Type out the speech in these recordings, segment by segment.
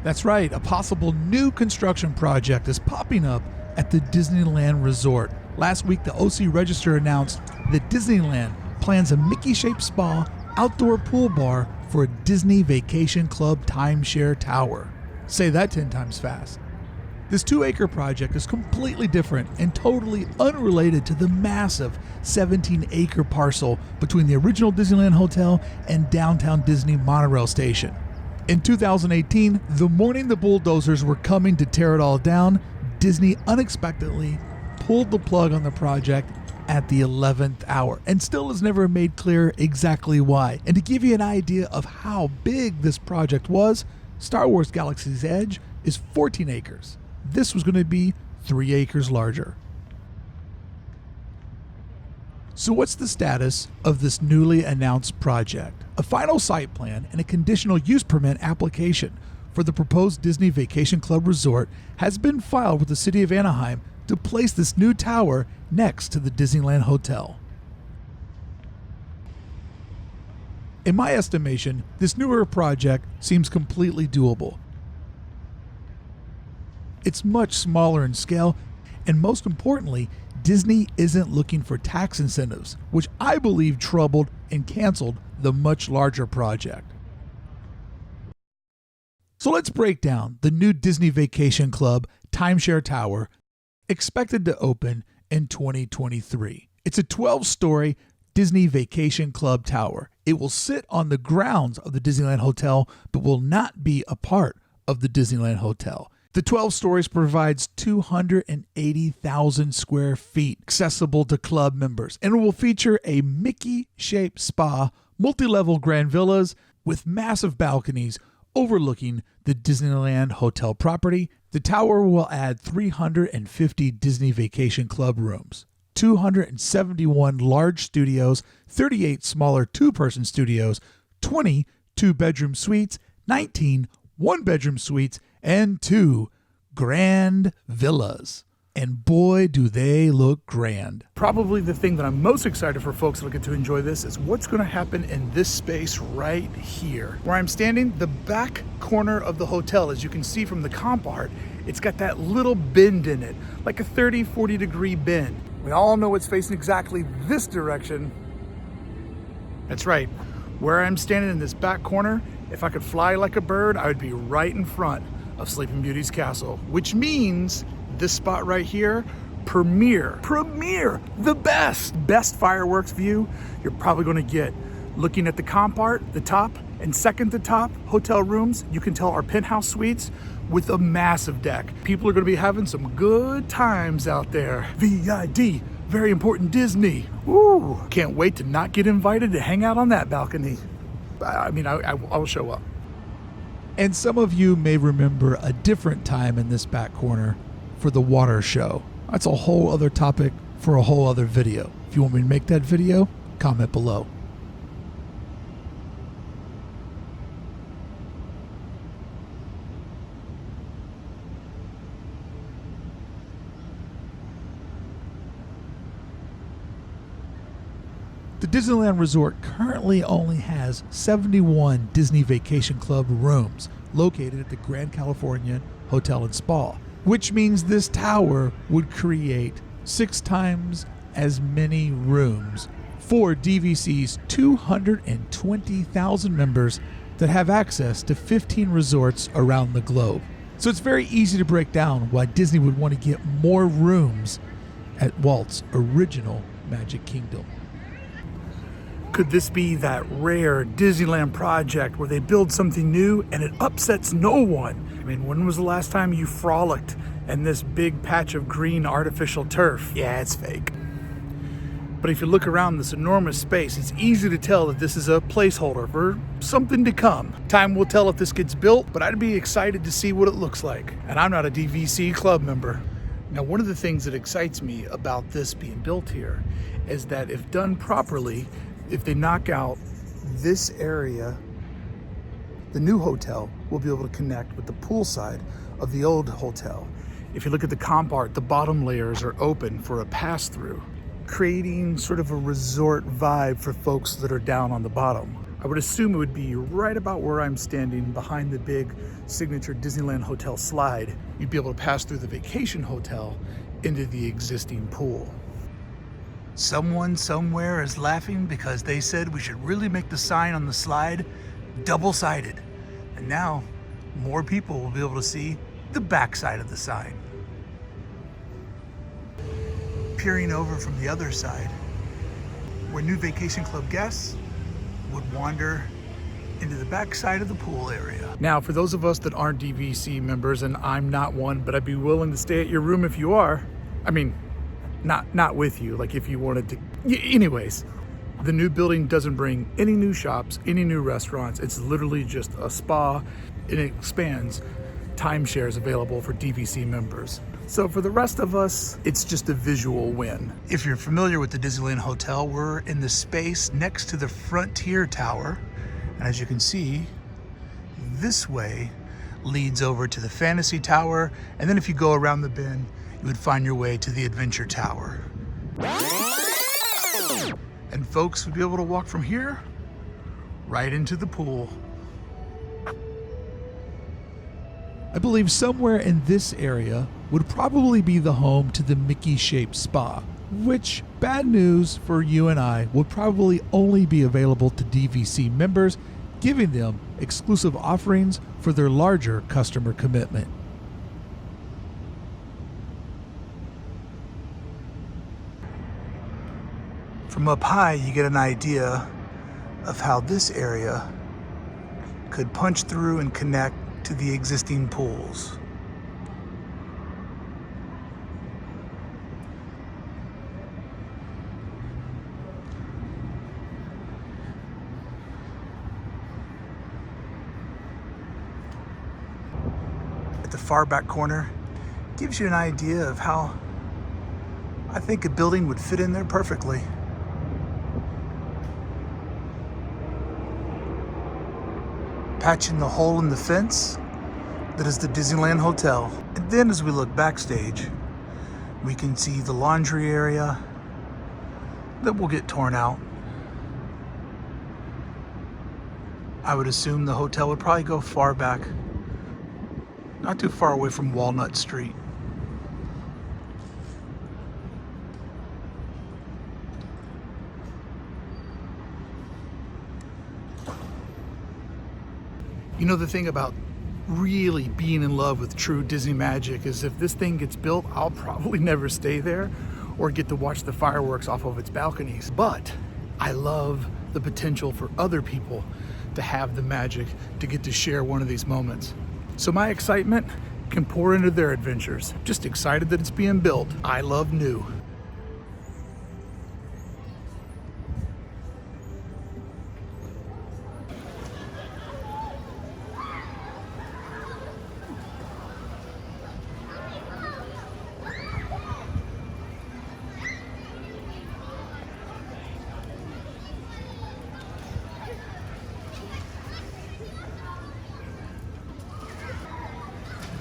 That's right, a possible new construction project is popping up at the Disneyland Resort. Last week, the OC Register announced that Disneyland plans a Mickey-shaped spa, outdoor pool bar for a Disney Vacation Club timeshare tower. Say that 10 times fast. This 2-acre project is completely different and totally unrelated to the massive 17-acre parcel between the original Disneyland Hotel and downtown Disney monorail station. In 2018, the morning the bulldozers were coming to tear it all down, Disney unexpectedly pulled the plug on the project at the 11th hour and still has never made clear exactly why. And to give you an idea of how big this project was, Star Wars Galaxy's Edge is 14 acres. This was going to be 3 acres larger. So what's the status of this newly announced project? A final site plan and a conditional use permit application for the proposed Disney Vacation Club Resort has been filed with the city of Anaheim to place this new tower next to the Disneyland Hotel. In my estimation, this newer project seems completely doable. It's much smaller in scale, and most importantly, Disney isn't looking for tax incentives, which I believe troubled and canceled the much larger project. So let's break down the new Disney Vacation Club timeshare tower expected to open in 2023. It's a 12-story Disney Vacation Club tower. It will sit on the grounds of the Disneyland Hotel, but will not be a part of the Disneyland Hotel. The 12 stories provides 280,000 square feet accessible to club members, and it will feature a Mickey-shaped spa, multi-level grand villas with massive balconies overlooking the Disneyland Hotel property. The tower will add 350 Disney Vacation Club rooms, 271 large studios, 38 smaller 2-person studios, 20 2-bedroom suites, 19 1-bedroom suites, and 2 grand villas. And boy, do they look grand. Probably the thing that I'm most excited for folks that get to enjoy this is what's going to happen in this space right here. Where I'm standing, the back corner of the hotel, as you can see from the comp art, it's got that little bend in it, like a 30-40 degree bend. We all know it's facing exactly this direction. That's right. Where I'm standing in this back corner, if I could fly like a bird, I would be right in front of Sleeping Beauty's castle, which means this spot right here, premier, the best fireworks view you're probably going to get. Looking at the comp art, the top and second to top hotel rooms, you can tell are penthouse suites with a massive deck. People are going to be having some good times out there. VID, very important Disney. Woo! Can't wait to not get invited to hang out on that balcony. I mean, I will show up. And some of you may remember a different time in this back corner for the water show. That's a whole other topic for a whole other video. If you want me to make that video, comment below. The Disneyland Resort currently only has 71 Disney Vacation Club rooms located at the Grand Californian Hotel and Spa, which means this tower would create 6 times as many rooms for DVC's 220,000 members that have access to 15 resorts around the globe. So it's very easy to break down why Disney would want to get more rooms at Walt's original Magic Kingdom. Could this be that rare Disneyland project where they build something new and it upsets no one? I mean, when was the last time you frolicked in this big patch of green artificial turf? Yeah, it's fake. But if you look around this enormous space, it's easy to tell that this is a placeholder for something to come. Time will tell if this gets built, but I'd be excited to see what it looks like. And I'm not a DVC club member. Now, one of the things that excites me about this being built here is that if done properly, if they knock out this area, the new hotel will be able to connect with the pool side of the old hotel. If you look at the comp art, the bottom layers are open for a pass-through, creating sort of a resort vibe for folks that are down on the bottom. I would assume it would be right about where I'm standing behind the big signature Disneyland Hotel slide. You'd be able to pass through the vacation hotel into the existing pool. Someone somewhere is laughing because they said we should really make the sign on the slide double-sided. And now more people will be able to see the backside of the sign. Peering over from the other side, where new Vacation Club guests would wander into the backside of the pool area. Now, for those of us that aren't DVC members, and I'm not one, but I'd be willing to stay at your room if you are. I mean, not with you, like if you wanted to. Anyways, the new building doesn't bring any new shops, any new restaurants. It's literally just a spa, and it expands timeshares available for DVC members. So for the rest of us, it's just a visual win. If you're familiar with the Disneyland Hotel, we're in the space next to the Frontier Tower. And as you can see, this way leads over to the Fantasy Tower. And then if you go around the bend, you would find your way to the Adventure Tower. And folks would be able to walk from here right into the pool. I believe somewhere in this area would probably be the home to the Mickey-shaped spa, which, bad news for you and I, would probably only be available to DVC members, giving them exclusive offerings for their larger customer commitment. From up high, you get an idea of how this area could punch through and connect to the existing pools. At the far back corner, gives you an idea of how I think a building would fit in there perfectly. Patching the hole in the fence that is the Disneyland Hotel. And then as we look backstage, we can see the laundry area that will get torn out. I would assume the hotel would probably go far back, not too far away from Walnut Street. You know, the thing about really being in love with true Disney magic is if this thing gets built, I'll probably never stay there or get to watch the fireworks off of its balconies. But I love the potential for other people to have the magic to get to share one of these moments. So my excitement can pour into their adventures. Just excited that it's being built. I love new.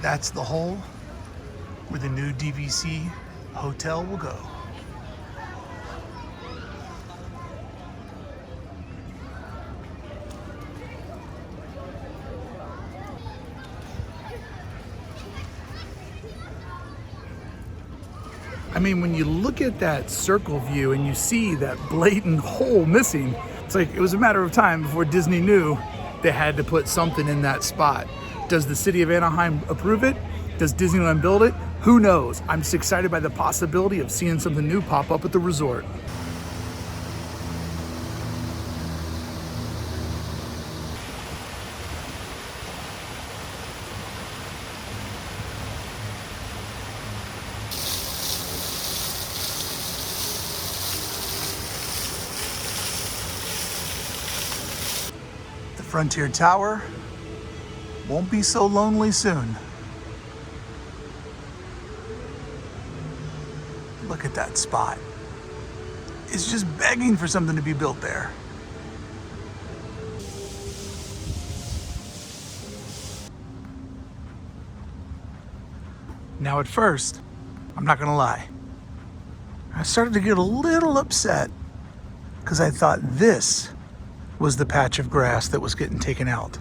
That's the hole where the new DVC hotel will go. I mean, when you look at that circle view and you see that blatant hole missing, it's like it was a matter of time before Disney knew they had to put something in that spot. Does the city of Anaheim approve it? Does Disneyland build it? Who knows? I'm just excited by the possibility of seeing something new pop up at the resort. The Frontier Tower won't be so lonely soon. Look at that spot. It's just begging for something to be built there. Now at first, I'm not gonna lie, I started to get a little upset because I thought this was the patch of grass that was getting taken out.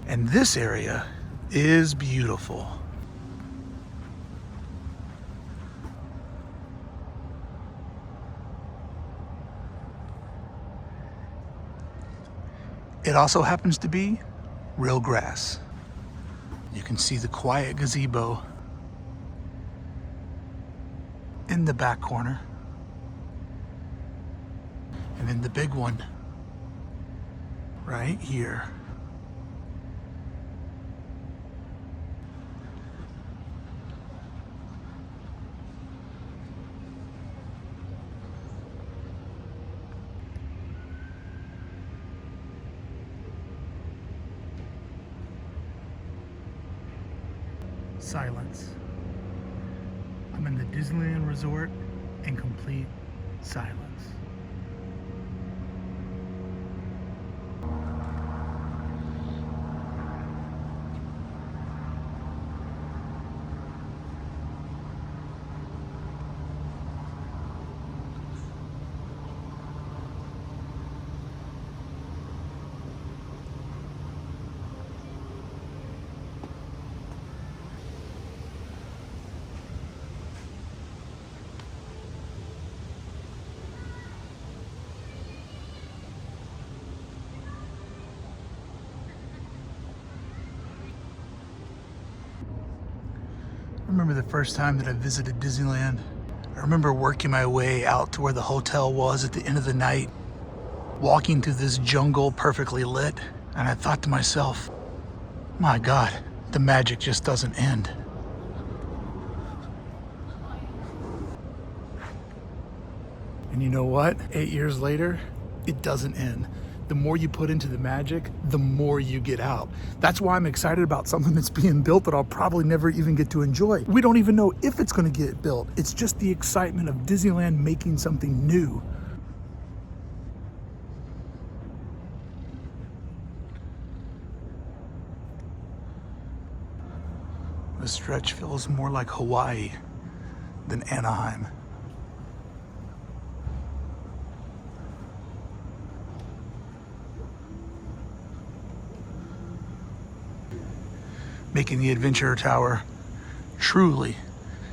And this area is beautiful. It also happens to be real grass. You can see the quiet gazebo in the back corner. And then the big one right here. Silence. I'm in the Disneyland Resort in complete silence. I remember the first time that I visited Disneyland. I remember working my way out to where the hotel was at the end of the night, walking through this jungle perfectly lit, and I thought to myself, my God, the magic just doesn't end. And you know what? 8 years later, it doesn't end. The more you put into the magic, the more you get out. That's why I'm excited about something that's being built that I'll probably never even get to enjoy. We don't even know if it's going to get built. It's just the excitement of Disneyland making something new. The stretch feels more like Hawaii than Anaheim. Making the Adventure Tower truly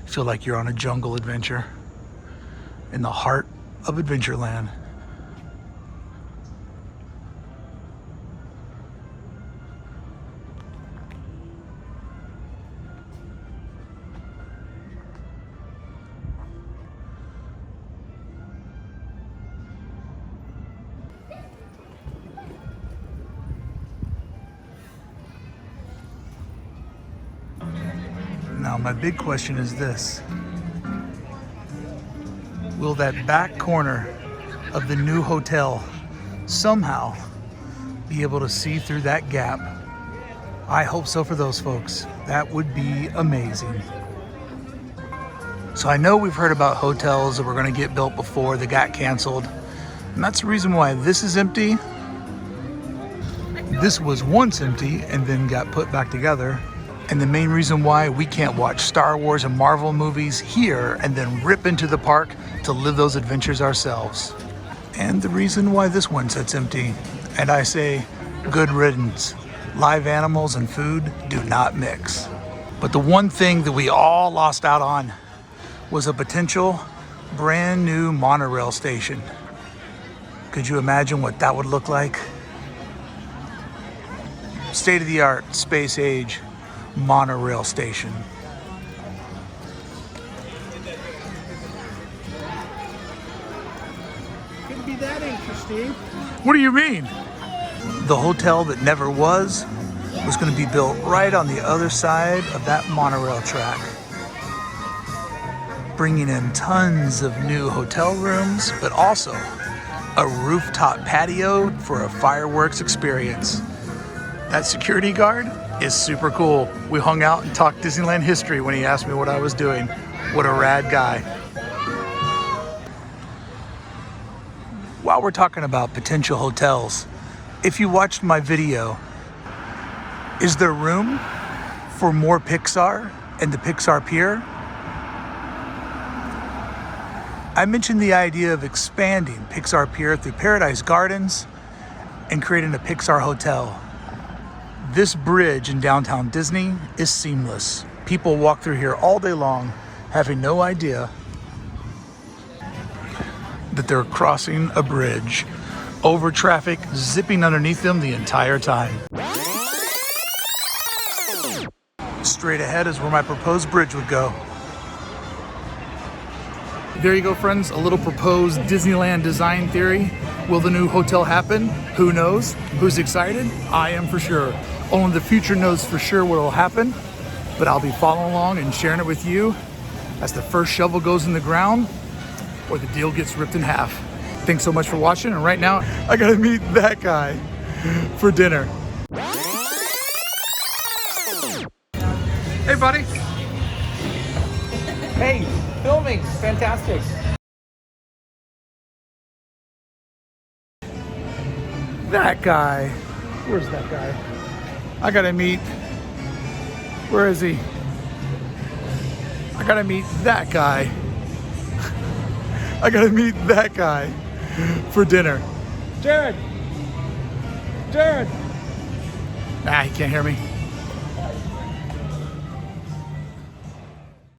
feel like you're on a jungle adventure in the heart of Adventureland. Now, my big question is this. Will that back corner of the new hotel somehow be able to see through that gap? I hope so for those folks. That would be amazing. So I know we've heard about hotels that were going to get built before they got canceled. And that's the reason why this is empty. This was once empty and then got put back together. And the main reason why we can't watch Star Wars and Marvel movies here and then rip into the park to live those adventures ourselves. And the reason why this one sits empty. And I say, good riddance. Live animals and food do not mix. But the one thing that we all lost out on was a potential brand new monorail station. Could you imagine what that would look like? State-of-the-art, space age monorail station. Couldn't be that interesting. What do you mean? The hotel that never was going to be built right on the other side of that monorail track, bringing in tons of new hotel rooms, but also a rooftop patio for a fireworks experience. That security guard is super cool. We hung out and talked Disneyland history when he asked me what I was doing. What a rad guy. While we're talking about potential hotels, if you watched my video, is there room for more Pixar and the Pixar Pier? I mentioned the idea of expanding Pixar Pier through Paradise Gardens and creating a Pixar hotel. This bridge in downtown Disney is seamless. People walk through here all day long, having no idea that they're crossing a bridge over traffic zipping underneath them the entire time. Straight ahead is where my proposed bridge would go. There you go, friends, a little proposed Disneyland design theory. Will the new hotel happen? Who knows? Who's excited? I am for sure. Only the future knows for sure what will happen, but I'll be following along and sharing it with you as the first shovel goes in the ground or the deal gets ripped in half. Thanks so much for watching, and right now I gotta meet that guy for dinner. Hey, buddy. Hey, filming, fantastic. That guy. Where's that guy? I gotta meet. Where is he? I gotta meet that guy. I gotta meet that guy for dinner. Jerrod! Nah, he can't hear me.